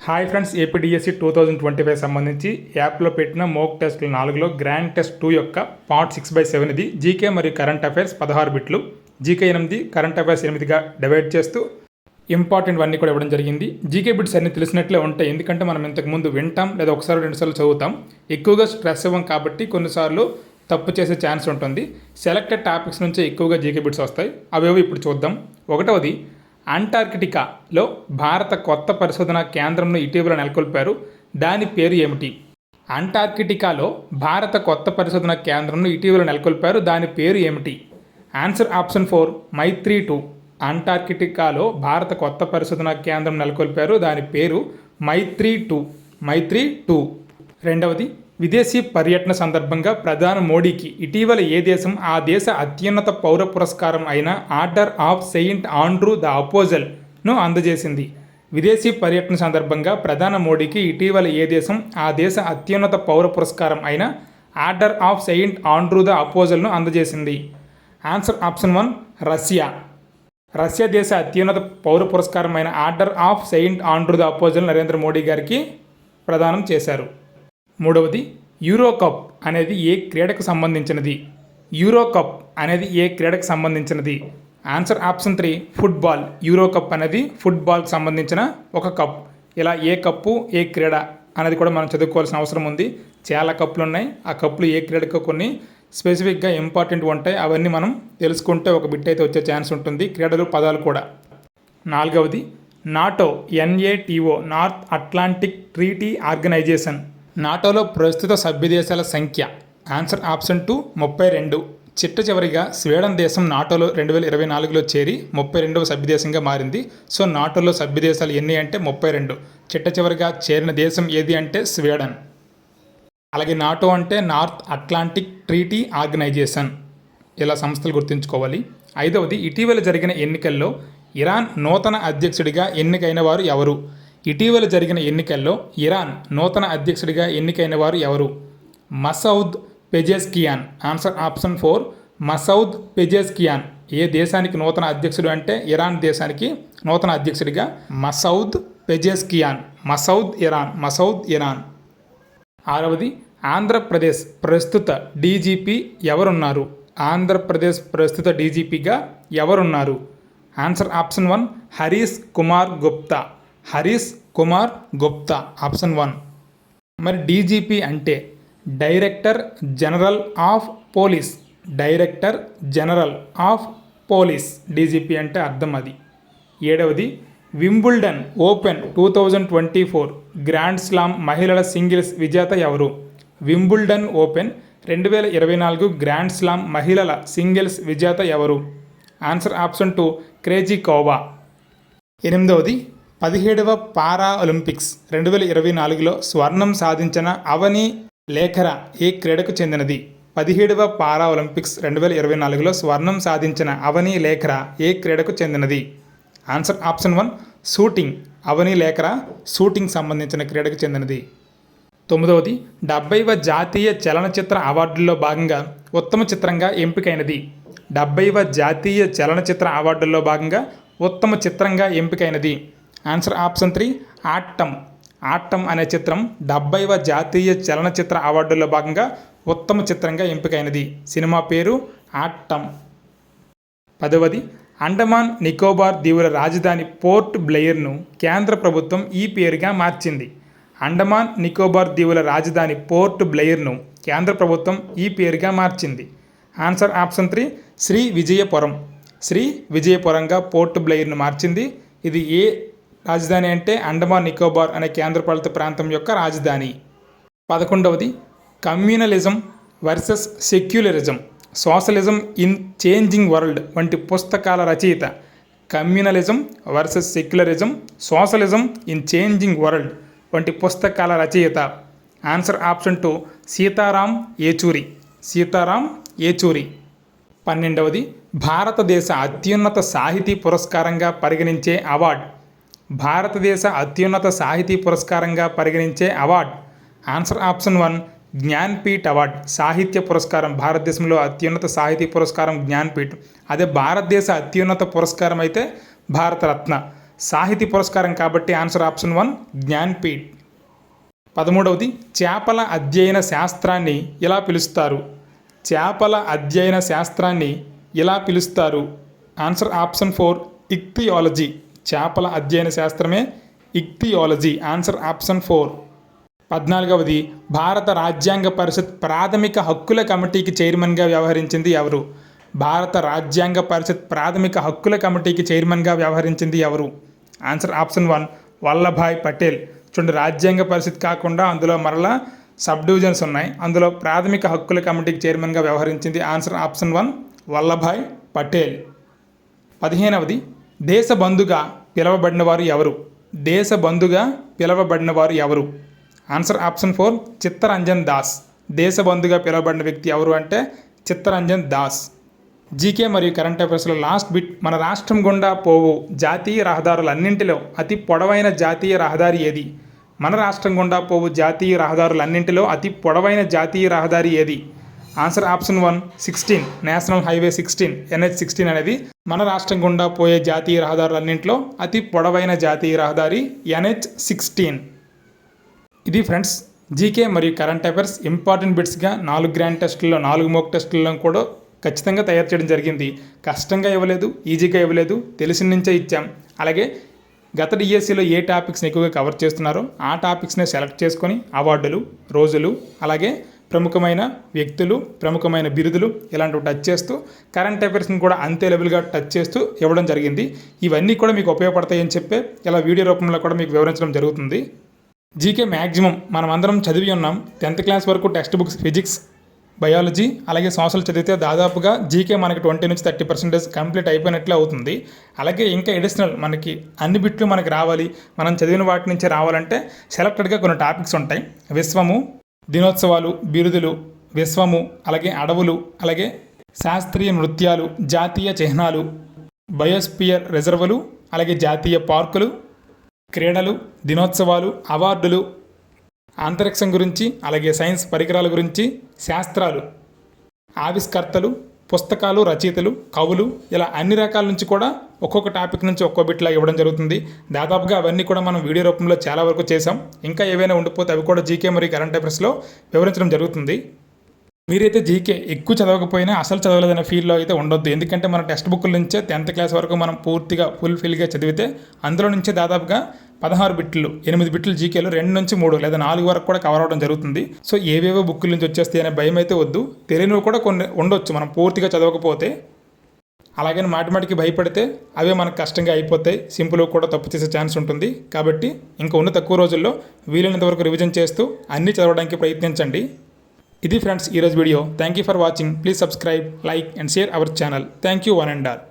Hi friends, APDSC 2025 సంబంధించి యాప్లో పెట్టిన మోక్ టెస్టులు 4లో గ్రాండ్ టెస్ట్ 2 యొక్క పార్ట్ 6/7 ఇది జీకే మరియు కరెంట్ అఫైర్స్ 16 బిట్లు, జీకే 8, కరెంట్ అఫైర్స్ 8గా డివైడ్ చేస్తూ ఇంపార్టెంట్ అన్నీ కూడా ఇవ్వడం జరిగింది. జీకే బిట్స్ అన్ని తెలిసినట్లే ఉంటాయి, ఎందుకంటే మనం ఇంతకుముందు వింటాం లేదా ఒకసారి రెండుసార్లు చదువుతాం. ఎక్కువగా స్ట్రెస్ ఇవ్వం కాబట్టి కొన్నిసార్లు తప్పు చేసే ఛాన్స్ ఉంటుంది. సెలెక్టెడ్ టాపిక్స్ నుంచే ఎక్కువగా జీకే బిట్స్ వస్తాయి. అవేవో ఇప్పుడు చూద్దాం. ఒకటవది, అంటార్కిటికాలో భారత కొత్త పరిశోధన కేంద్రంను ఇటీవల నెలకొల్పారు. దాని పేరు ఏమిటి? అంటార్కిటికాలో భారత కొత్త పరిశోధన కేంద్రంను ఇటీవల నెలకొల్పారు. దాని పేరు ఏమిటి? ఆన్సర్ ఆప్షన్ 4, మైత్రి 2. అంటార్కిటికాలో భారత కొత్త పరిశోధన కేంద్రం నెలకొల్పారు. దాని పేరు మైత్రి 2. రెండవది, విదేశీ పర్యటన సందర్భంగా ప్రధాని మోడీకి ఇటీవల ఏ దేశం ఆ దేశ అత్యున్నత పౌర పురస్కారం అయిన Order of Saint Andrew the అపోజల్ను అందజేసింది? విదేశీ పర్యటన సందర్భంగా ప్రధాని మోడీకి ఇటీవల ఏ దేశం ఆ దేశ అత్యున్నత పౌర పురస్కారం అయిన Order of Saint Andrew the అపోజల్ను అందజేసింది? Answer option 1, Russia. రష్యా దేశ అత్యున్నత పౌర పురస్కారం అయిన Order of Saint Andrew the Apostle Narendra Modi గారికి ప్రదానం చేశారు. మూడవది, యూరోకప్ అనేది ఏ క్రీడకు సంబంధించినది? యూరోకప్ అనేది ఏ క్రీడకు సంబంధించినది? Answer option 3, football. యూరోకప్ అనేది ఫుట్బాల్కి సంబంధించిన ఒక కప్. ఇలా ఏ కప్పు ఏ క్రీడ అనేది కూడా మనం చదువుకోవాల్సిన అవసరం ఉంది. చాలా కప్పులు ఉన్నాయి. ఆ కప్పులు ఏ క్రీడకు కొన్ని స్పెసిఫిక్గా ఇంపార్టెంట్ ఉంటాయి. అవన్నీ మనం తెలుసుకుంటే ఒక బిట్ అయితే వచ్చే ఛాన్స్ ఉంటుంది. క్రీడలు పదాలు కూడా. నాలుగవది, NATO, NATO, North Atlantic Treaty Organisation. నాటోలో ప్రస్తుత సభ్యదేశాల సంఖ్య? Answer option 2, 32. చిట్ట చివరిగా స్వీడన్ దేశం నాటోలో 2024లో చేరి 32వ సభ్యదేశంగా మారింది. సో నాటోలో సభ్యదేశాలు ఎన్ని అంటే 32. చిట్ట చివరిగా చేరిన దేశం ఏది అంటే స్వీడన్. అలాగే నాటో అంటే నార్త్ అట్లాంటిక్ ట్రీటీ ఆర్గనైజేషన్. ఇలా సంస్థలు గుర్తుంచుకోవాలి. ఐదవది, ఇటీవల జరిగిన ఎన్నికల్లో ఇరాన్ నూతన అధ్యక్షుడిగా ఎన్నికైన వారు ఎవరు? ఇటీవల జరిగిన ఎన్నికల్లో ఇరాన్ నూతన అధ్యక్షుడిగా ఎన్నికైన వారు ఎవరు? Masoud Pezeshkian. Answer option 4, Masoud Pezeshkian. ఏ దేశానికి నూతన అధ్యక్షుడు అంటే ఇరాన్ దేశానికి నూతన అధ్యక్షుడిగా మసౌద్ పెజెస్కియాన్. Masoud Iran. ఆరవది, ఆంధ్రప్రదేశ్ ప్రస్తుత డీజీపీ ఎవరున్నారు? ఆంధ్రప్రదేశ్ ప్రస్తుత డీజీపీగా ఎవరున్నారు? Answer option 1, Harish Kumar Gupta. Option 1. మరి డీజీపీ అంటే director general of police. DGP అంటే అర్థం అది. ఏడవది, వింబుల్డన్ ఓపెన్ 2024 గ్రాండ్ స్లామ్ మహిళల సింగిల్స్ విజేత ఎవరు? వింబుల్డన్ ఓపెన్ 2024 గ్రాండ్ స్లామ్ మహిళల సింగిల్స్ విజేత ఎవరు? Answer option 2, క్రేజికోవా. ఎనిమిదవది, 17వ పారా ఒలింపిక్స్ 2024లో స్వర్ణం సాధించిన అవని లేఖరా ఏ క్రీడకు చెందినది? 17వ పారా ఒలింపిక్స్ 2024లో స్వర్ణం సాధించిన అవని లేఖరా ఏ క్రీడకు చెందినది? Answer option 1, shooting. Avani Lekhara shooting సంబంధించిన క్రీడకు చెందినది. తొమ్మిదవది, 70వ జాతీయ చలనచిత్ర అవార్డుల్లో భాగంగా ఉత్తమ చిత్రంగా ఎంపికైనది? 70వ జాతీయ చలనచిత్ర అవార్డుల్లో భాగంగా ఉత్తమ చిత్రంగా ఎంపికైనది? ఆన్సర్ ఆప్షన్ 3, ఆట్టం అనే చిత్రం 70వ జాతీయ చలనచిత్ర అవార్డుల్లో భాగంగా ఉత్తమ చిత్రంగా ఎంపికైనది. సినిమా పేరు ఆట్టం. 10వది, అండమాన్ నికోబార్ దీవుల రాజధాని పోర్ట్ బ్లెయిర్ను కేంద్ర ప్రభుత్వం ఈ పేరుగా మార్చింది. అండమాన్ నికోబార్ దీవుల రాజధాని పోర్ట్ బ్లెయిర్ను కేంద్ర ప్రభుత్వం ఈ పేరుగా మార్చింది. ఆన్సర్ ఆప్షన్ 3, శ్రీ విజయపురంగా పోర్ట్ బ్లెయిర్ను మార్చింది. ఇది ఏ రాజధాని అంటే అండమాన్ నికోబార్ అనే కేంద్రపాలిత ప్రాంతం యొక్క రాజధాని. 11వది, communalism versus secularism, socialism in changing world వంటి పుస్తకాల రచయిత. Communalism versus secularism, socialism in changing world వంటి పుస్తకాల రచయిత. Answer option 2, Sitaram Yechury. 12వది, భారతదేశ అత్యున్నత సాహితీ పురస్కారంగా పరిగణించే award. Answer option 1, Jnanpith award. సాహిత్య పురస్కారం. భారతదేశంలో అత్యున్నత సాహితీ పురస్కారం జ్ఞాన్పీఠ్. అదే భారతదేశ అత్యున్నత పురస్కారం అయితే భారతరత్న. సాహితీ పురస్కారం కాబట్టి ఆన్సర్ ఆప్షన్ 1 జ్ఞాన్పీఠ్. 13వది చేపల అధ్యయన శాస్త్రాన్ని ఇలా పిలుస్తారు. చేపల అధ్యయన శాస్త్రాన్ని ఇలా పిలుస్తారు. Answer option 4 ఇక్తియాలజీ. చేపల అధ్యయన శాస్త్రమే ఇక్తియాలజీ. Answer option 4. 14వది భారత రాజ్యాంగ పరిషత్ ప్రాథమిక హక్కుల కమిటీకి చైర్మన్గా వ్యవహరించింది ఎవరు? భారత రాజ్యాంగ పరిషత్ ప్రాథమిక హక్కుల కమిటీకి చైర్మన్గా వ్యవహరించింది ఎవరు? Answer option 1 Vallabhbhai Patel. చూడండి, రాజ్యాంగ పరిషత్ కాకుండా అందులో మరలా సబ్ డివిజన్స్ ఉన్నాయి. అందులో ప్రాథమిక హక్కుల కమిటీకి చైర్మన్గా వ్యవహరించింది ఆన్సర్ ఆప్షన్ 1 వల్లభాయ్ పటేల్. 15వది దేశబంధుగా పిలువబడినవారు ఎవరు? దేశబంధుగా పిలువబడినవారు ఎవరు? Answer option 4 Chittaranjan Das. దేశబంధుగా పిలువబడిన వ్యక్తి ఎవరు అంటే చిత్తరంజన్ దాస్. జీకే మరియు కరెంట్ అఫైర్స్లో లాస్ట్ బిట్, మన రాష్ట్రం గుండా పోవు జాతీయ రహదారులన్నింటిలో అతి పొడవైన జాతీయ రహదారి ఏది? మన రాష్ట్రం గుండా పోవు జాతీయ రహదారులన్నింటిలో అతి పొడవైన జాతీయ రహదారి ఏది? Answer option 1 16 national highway 16 NH16 అనేది మన రాష్ట్రం గుండా పోయే జాతీయ రహదారులన్నింటిలో అతి పొడవైన జాతీయ రహదారి NH16. ఇది ఫ్రెండ్స్ జీకే మరియు కరెంట్ అఫైర్స్ ఇంపార్టెంట్ బిట్స్గా 4 గ్రాండ్ టెస్టుల్లో 4 మోక్ టెస్టుల్లో కూడా ఖచ్చితంగా తయారు చేయడం జరిగింది. కష్టంగా ఇవ్వలేదు, ఈజీగా ఇవ్వలేదు, తెలిసిన నుంచే ఇచ్చాం. అలాగే గత డిఎస్సిలో ఏ టాపిక్స్ని ఎక్కువగా కవర్ చేస్తున్నారో ఆ టాపిక్స్ని సెలెక్ట్ చేసుకొని అవార్డులు, రోజులు, అలాగే ప్రముఖమైన వ్యక్తులు, ప్రముఖమైన బిరుదులు ఇలాంటివి టచ్ చేస్తూ కరెంట్ అఫైర్స్ని కూడా అంతే లెవెల్గా టచ్ చేస్తూ ఇవ్వడం జరిగింది. ఇవన్నీ కూడా మీకు ఉపయోగపడతాయని చెప్పే ఇలా వీడియో రూపంలో కూడా మీకు వివరించడం జరుగుతుంది. జీకే మ్యాక్సిమం మనం అందరం చదివి ఉన్నాం. 10th క్లాస్ వరకు టెక్స్ట్ బుక్స్ ఫిజిక్స్, బయాలజీ అలాగే సోషల్ చదివితే దాదాపుగా జీకే మనకి 20 నుంచి 30% కంప్లీట్ అయిపోయినట్లే అవుతుంది. అలాగే ఇంకా ఎడిషనల్ మనకి అన్ని బిట్లు మనకి రావాలి, మనం చదివిన వాటి నుంచి రావాలంటే సెలెక్టెడ్గా కొన్ని టాపిక్స్ ఉంటాయి. విశ్వము, దినోత్సవాలు, బిరుదులు, విశ్వము, అలాగే అడవులు, అలాగే శాస్త్రీయ నృత్యాలు, జాతీయ చిహ్నాలు, బయోస్పియర్ రిజర్వులు, అలాగే జాతీయ పార్కులు, క్రీడలు, దినోత్సవాలు, అవార్డులు, అంతరిక్షం గురించి, అలాగే సైన్స్ పరికరాల గురించి, శాస్త్రాలు, ఆవిష్కర్తలు, పుస్తకాలు, రచయితలు, కవులు, ఇలా అన్ని రకాల నుంచి కూడా ఒక్కొక్క టాపిక్ నుంచి ఒక్కో బిట్లా ఇవ్వడం జరుగుతుంది. దాదాపుగా అవన్నీ కూడా మనం వీడియో రూపంలో చాలా వరకు చేసాం. ఇంకా ఏవైనా ఉండిపోతే అవి కూడా జీకే మరియు కరెంట్ అఫైర్స్లో వివరించడం జరుగుతుంది. మీరైతే జీకే ఎక్కువ చదవకపోయినా అసలు చదవలేదనే ఫీల్లో అయితే ఉండొద్దు. ఎందుకంటే మన టెక్స్ట్ బుక్ల నుంచే 10th క్లాస్ వరకు మనం పూర్తిగా ఫుల్ఫిల్గా చదివితే అందులో నుంచే దాదాపుగా 16 బిట్లు, 8 బిట్లు జీకేలు 2 నుంచి 3 లేదా 4 వరకు కూడా కవర్ అవ్వడం జరుగుతుంది. సో ఏవేవో బుక్కుల నుంచి వచ్చేస్తాయి అనే భయం అయితే వద్దు. తెలియనివి కూడా కొన్ని ఉండొచ్చు మనం పూర్తిగా చదవకపోతే. అలాగని మాటిమాటికి భయపడితే అవే మనకు కష్టంగా అయిపోతాయి, సింపుల్ కూడా తప్పు చేసే ఛాన్స్ ఉంటుంది. కాబట్టి ఇంకా ఉన్న తక్కువ రోజుల్లో వీలైనంత వరకు రివిజన్ చేస్తూ అన్నీ చదవడానికి ప్రయత్నించండి. ఇది ఫ్రెండ్స్ ఈరోజు video. Thank you for watching. Please subscribe, like and share our channel. Thank you one and all.